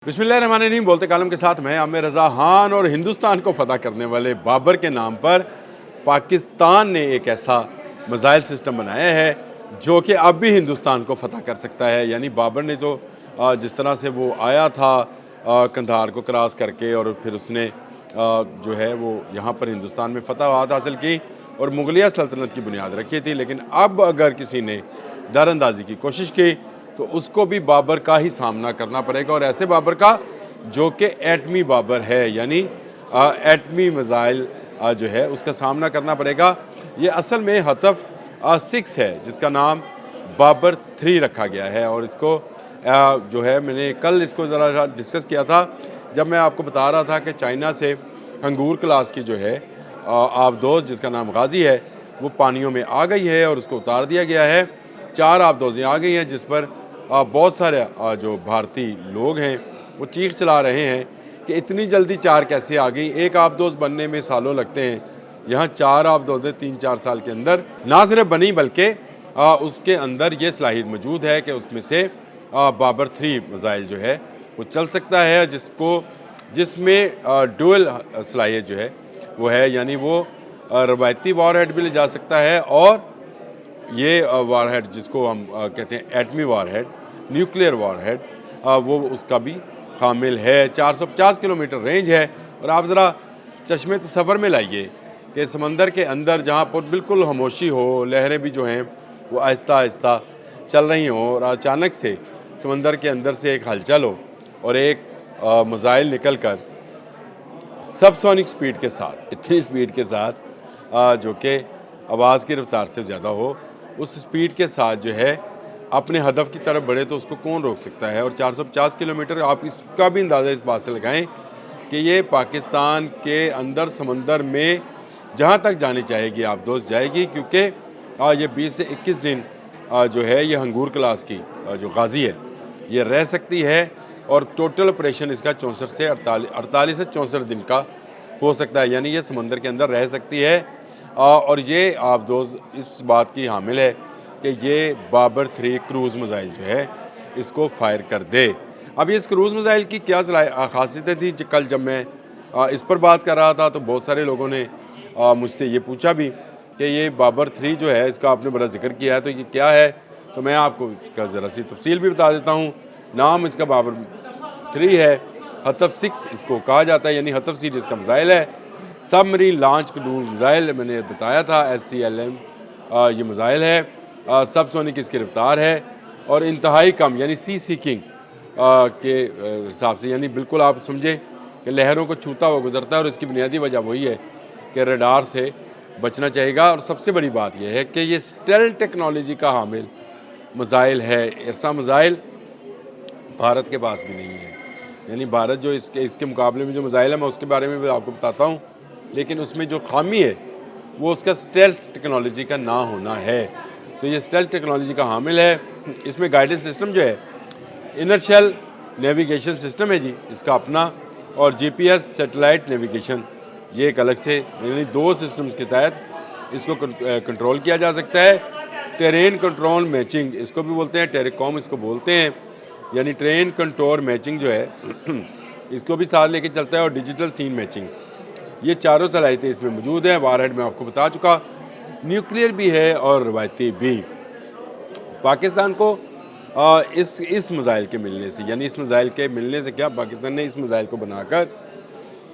बिस्मिल्लाहिर्रहमानिर्रहीम। बोलते कालम के साथ मैं आमिर रज़ा खान। और हिंदुस्तान को फ़तह करने वाले बाबर के नाम पर पाकिस्तान ने एक ऐसा मिसाइल सिस्टम बनाया है जो कि अब भी हिंदुस्तान को फ़तह कर सकता है। यानी बाबर ने जो जिस तरह से वो आया था कंधार को क्रॉस करके, और फिर उसने जो है वो यहाँ पर हिंदुस्तान में फ़तह हासिल की और मुगलिया सल्तनत की बुनियाद रखी थी। लेकिन अब अगर किसी ने दरअंदाजी की कोशिश की तो उसको भी बाबर का ही सामना करना पड़ेगा, और ऐसे बाबर का जो कि एटमी बाबर है, यानी एटमी मिसाइल जो है उसका सामना करना पड़ेगा। ये असल में हतफ 6 है जिसका नाम बाबर 3 रखा गया है। और इसको जो है मैंने कल इसको ज़रा डिस्कस किया था जब मैं आपको बता रहा था कि चाइना से अंगूर क्लास की जो है आबदोज़ जिसका नाम गाज़ी है वो पानियों में आ गई है और उसको उतार दिया गया है। 4 आबदोज़ें आ गई हैं जिस पर बहुत सारे जो भारतीय लोग हैं वो चीख चला रहे हैं कि इतनी जल्दी 4 कैसे आ गई, एक आबदोज़ बनने में सालों लगते हैं, यहाँ 4 आबदोज़ें 3-4 साल के अंदर ना सिर्फ बनी बल्कि उसके अंदर ये सलाहियत मौजूद है कि उसमें से बाबर 3 मिसाइल जो है वो चल सकता है, जिसमें डुअल सलाहियत जो है वो है, यानी वो रवायती वॉरहेड भी ले जा सकता है और ये वारहेड जिसको हम कहते हैं एटमी वारहेड, न्यूक्लियर वारहेड, वो उसका भी शामिल है। 450 किलोमीटर रेंज है। और आप ज़रा चश्मे तसव्वुर में लाइए कि समंदर के अंदर जहाँ पर बिल्कुल खामोशी हो, लहरें भी जो हैं वो आहिस्ता आहिस्ता चल रही हों, और अचानक से समंदर के अंदर से एक हलचल हो और एक मिसाइल निकल कर सबसोनिक स्पीड के साथ, इतनी स्पीड के साथ जो कि आवाज़ की रफ्तार से ज़्यादा हो, उस स्पीड के साथ जो है अपने हदफ की तरफ बढ़े तो उसको कौन रोक सकता है। और 450 किलोमीटर, आप इसका भी अंदाज़ा इस बात से लगाएं कि ये पाकिस्तान के अंदर समंदर में जहाँ तक जानी चाहेगी आप दोस्त जाएगी, क्योंकि ये 20 से 21 दिन जो है ये अंगूर क्लास की जो गाज़ी है ये रह सकती है। और टोटल ऑपरेशन इसका 64 से 48 से 64 दिन का हो सकता है, यानी ये समंदर के अंदर रह सकती है। और ये आप दोस्त इस बात की हामिल है कि ये बाबर 3 क्रूज़ मिसाइल जो है इसको फायर कर दे। अब इस क्रूज़ मिसाइल की क्या खासियतें थी, कल जब मैं इस पर बात कर रहा था तो बहुत सारे लोगों ने मुझसे ये पूछा भी कि ये बाबर 3 जो है इसका आपने बड़ा जिक्र किया है तो ये क्या है। तो मैं आपको इसका ज़रा सी तफसील भी बता देता हूँ। नाम इसका बाबर 3 है, हतफ 6 इसको कहा जाता है, यानी हतफ सीरीज़ का मिसाइल है। सबमरीन लॉन्च क्रूज मिसाइल मैंने बताया था, SCLM ये मिसाइल है। सबसोनिक इसकी रफ्तार है और इंतहाई कम, यानी सी सीकिंग के हिसाब से, यानी बिल्कुल आप समझें कि लहरों को छूता हुआ गुजरता है। और इसकी बुनियादी वजह वही है कि रडार से बचना चाहिएगा। और सबसे बड़ी बात यह है कि ये स्टेल्थ टेक्नोलॉजी का हामिल मिसाइल है। ऐसा मिसाइल भारत के पास भी नहीं है, यानी भारत जो इसके मुकाबले में जो मिसाइल है मैं उसके बारे में भी आपको बताता हूँ, लेकिन उसमें जो खामी है वो उसका स्टेल्थ टेक्नोलॉजी का ना होना है। तो ये स्टेल्थ टेक्नोलॉजी का हामिल है। इसमें गाइडेंस सिस्टम जो है इनर्शियल नेविगेशन सिस्टम है जी इसका अपना, और GPS सैटेलाइट नेविगेशन ये एक अलग से, यानी 2 सिस्टम्स के तहत इसको कंट्रोल किया जा सकता है। टेरेन कंट्रोल मैचिंग इसको भी बोलते हैं, टेरिकॉम इसको बोलते हैं, यानी ट्रेन कंट्रोल मैचिंग जो है इसको भी साथ लेके चलता है, और डिजिटल सीन मैचिंग, ये चारों सलाहियतें इसमें मौजूद हैं। वारहेड में आपको बता चुका, न्यूक्लियर भी है और रवायती भी। पाकिस्तान को इस मिसाइल के मिलने से, यानी इस मिसाइल के मिलने से क्या, पाकिस्तान ने इस मिसाइल को बनाकर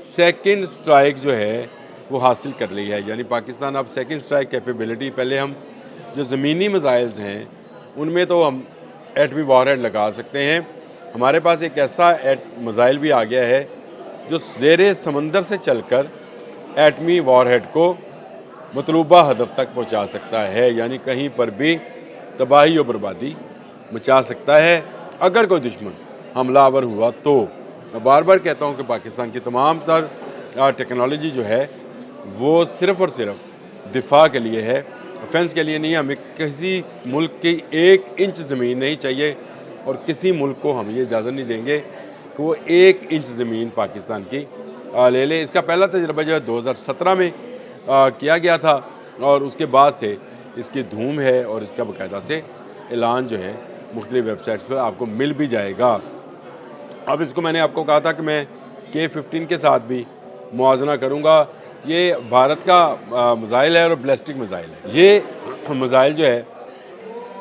सेकंड स्ट्राइक जो है वो हासिल कर ली है। यानी पाकिस्तान अब सेकंड स्ट्राइक कैपेबिलिटी, पहले हम जो ज़मीनी मिसाइल्स हैं उनमें तो हम एटमी वॉरहेड लगा सकते हैं, हमारे पास एक ऐसा मिसाइल भी आ गया है जो ज़ेरे समंदर से चलकर एटमी वॉरहेड को मतलूबा हदफ तक पहुंचा सकता है, यानी कहीं पर भी तबाही और बर्बादी मचा सकता है अगर कोई दुश्मन हमलावर हुआ तो। मैं बार बार कहता हूं कि पाकिस्तान की तमाम तर टेक्नोलॉजी जो है वो सिर्फ़ और सिर्फ दिफा के लिए है, ऑफेंस के लिए नहीं है। हमें किसी मुल्क की 1 इंच ज़मीन नहीं चाहिए, और किसी मुल्क को हम ये इजाज़त नहीं देंगे कि वो 1 इंच ज़मीन पाकिस्तान की ले ले। इसका पहला तजर्बा जो है 2017 में किया गया था, और उसके बाद से इसकी धूम है, और इसका बाकायदा से ऐलान जो है मुख्तलिफ़ वेबसाइट्स पर आपको मिल भी जाएगा। अब इसको मैंने आपको कहा था कि मैं K-15 के साथ भी मुआवजना करूँगा। ये भारत का मिज़ाइल है और बैलिस्टिक मिज़ाइल है। ये मिज़ाइल जो है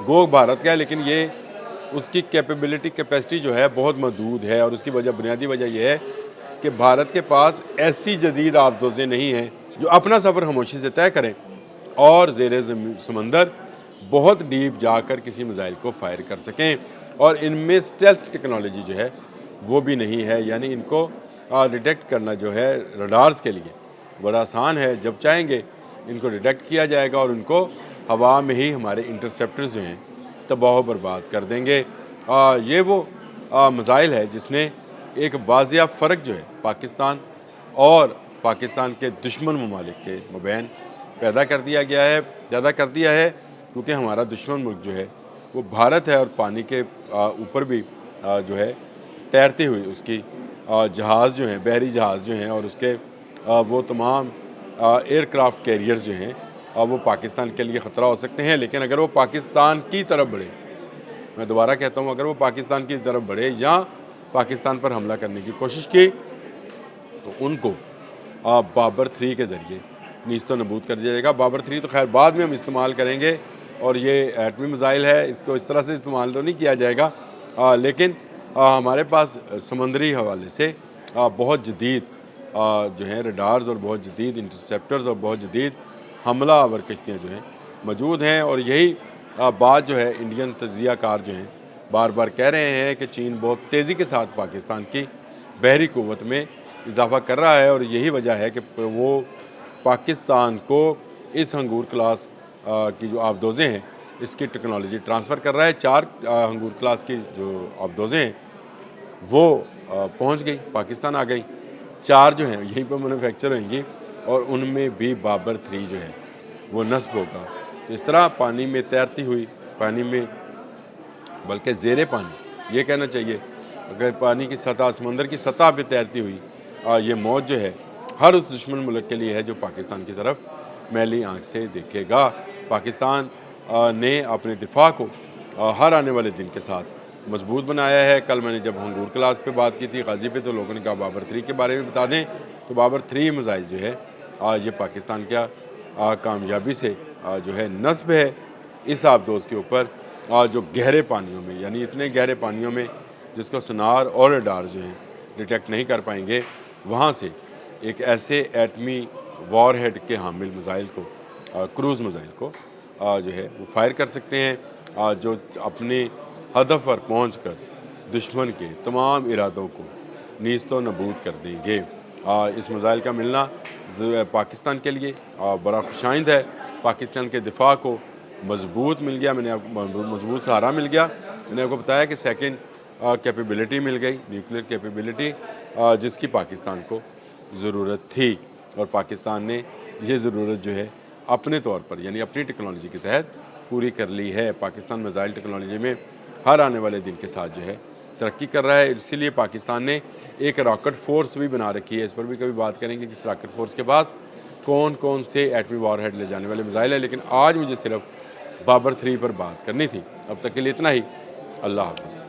गो भारत का है, लेकिन ये उसकी कैपेसिटी जो है बहुत महदूद है और उसकी बुनियादी वजह यह है कि भारत के पास ऐसी जदीद आबदोज़ें नहीं हैं जो अपना सफ़र खामोशी से तय करें और ज़ेरे समंदर बहुत डीप जाकर किसी मिज़ाइल को फायर कर सकें। और इनमें स्टेल्थ टेक्नोलॉजी जो है वो भी नहीं है, यानी इनको डिटेक्ट करना जो है रडार्स के लिए बड़ा आसान है। जब चाहेंगे इनको डिटेक्ट किया जाएगा और उनको हवा में ही हमारे इंटरसेप्टर्स जो हैं तबाह बर्बाद कर देंगे। ये वो मिज़ाइल है जिसने एक वाज़िया फ़र्क जो है पाकिस्तान और पाकिस्तान के दुश्मन ममालिक के मबैन पैदा कर दिया है, क्योंकि हमारा दुश्मन मुल्क जो है वो भारत है और पानी के ऊपर भी जो है तैरती हुई उसकी जहाज़ जो हैं, बहरी जहाज़ जो हैं और उसके वो तमाम एयरक्राफ्ट कैरियर्स जो हैं वो पाकिस्तान के लिए ख़तरा हो सकते हैं। लेकिन अगर वो पाकिस्तान की तरफ बढ़े, मैं दोबारा कहता हूँ, अगर वो पाकिस्तान की तरफ बढ़े या पाकिस्तान पर हमला करने की कोशिश की तो उनको बाबर 3 के ज़रिए नीस्तो नबूद कर दिया जाएगा। बाबर 3 तो खैर बाद में हम इस्तेमाल करेंगे और ये एटमी मिज़ाइल है, इसको इस तरह से इस्तेमाल तो नहीं किया जाएगा, लेकिन हमारे पास समंदरी हवाले से बहुत जदीद जो हैं रडार्स और बहुत जदीद इंटरसेप्टर्स और बहुत जदीद हमला आवर कश्तियाँ जो हैं मौजूद हैं। और यही बात जो है इंडियन तज्ज़ियाकार जो हैं बार बार कह रहे हैं कि चीन बहुत तेज़ी के साथ पाकिस्तान की बहरी क़ुव्वत में इजाफ़ा कर रहा है और यही वजह है कि वो पाकिस्तान को इस हंगूर क्लास की जो आबदोज़ें हैं इसकी टेक्नोलॉजी ट्रांसफ़र कर रहा है। 4 हंगूर क्लास की जो आबदोज़ें हैं वो पहुंच गई, पाकिस्तान आ गई। 4 जो हैं यहीं पर मैन्युफैक्चर होंगी और उनमें भी बाबर 3 जो है वो नस्ब होगा। तो इस तरह पानी में तैरती हुई, पानी में बल्कि ज़ेरे पानी ये कहना चाहिए, अगर पानी की सतह, समंदर की सतह पे तैरती हुई ये मौत जो है हर उस दुश्मन मुल्क के लिए है जो पाकिस्तान की तरफ मैली आँख से देखेगा। पाकिस्तान ने अपने दिफा को हर आने वाले दिन के साथ मजबूत बनाया है। कल मैंने जब हंगूर क्लास पे बात की थी गाज़ी पे, तो लोगों ने कहा बाबर 3 के बारे में बता दें, तो बाबर 3 मिज़ाइल जो है ये पाकिस्तान का कामयाबी से जो है नस्ब है इस आबदोज़ के ऊपर जो गहरे पानियों में, यानी इतने गहरे पानियों में जिसको सोनार और रडार जो हैं डिटेक्ट नहीं कर पाएंगे, वहाँ से एक ऐसे एटमी वॉरहेड के हामिल मिज़ाइल को, क्रूज़ मिज़ाइल को जो है वो फायर कर सकते हैं, जो अपने हदफ पर पहुंचकर दुश्मन के तमाम इरादों को नीस्तो नबूद कर देंगे। इस मिज़ाइल का मिलना पाकिस्तान के लिए बड़ा खुशाइंद है। पाकिस्तान के दिफा को मजबूत मिल गया, मैंने आपको मजबूत सहारा मिल गया। मैंने आपको बताया कि सेकंड कैपेबिलिटी मिल गई, न्यूक्लियर कैपेबिलिटी, जिसकी पाकिस्तान को ज़रूरत थी और पाकिस्तान ने ये ज़रूरत जो है अपने तौर पर, यानी अपनी टेक्नोलॉजी के तहत पूरी कर ली है। पाकिस्तान मिज़ाइल टेक्नोलॉजी में हर आने वाले दिन के साथ जो है तरक्की कर रहा है। इसीलिए पाकिस्तान ने एक रॉकेट फोर्स भी बना रखी है, इस पर भी कभी बात करेंगे कि इस रॉकेट फोर्स के पास कौन कौन से एटमी वॉरहेड ले जाने वाले मिज़ाइल है। लेकिन आज मुझे सिर्फ बाबर 3 पर बात करनी थी। अब तक के लिए इतना ही। अल्लाह हाफ़िज़।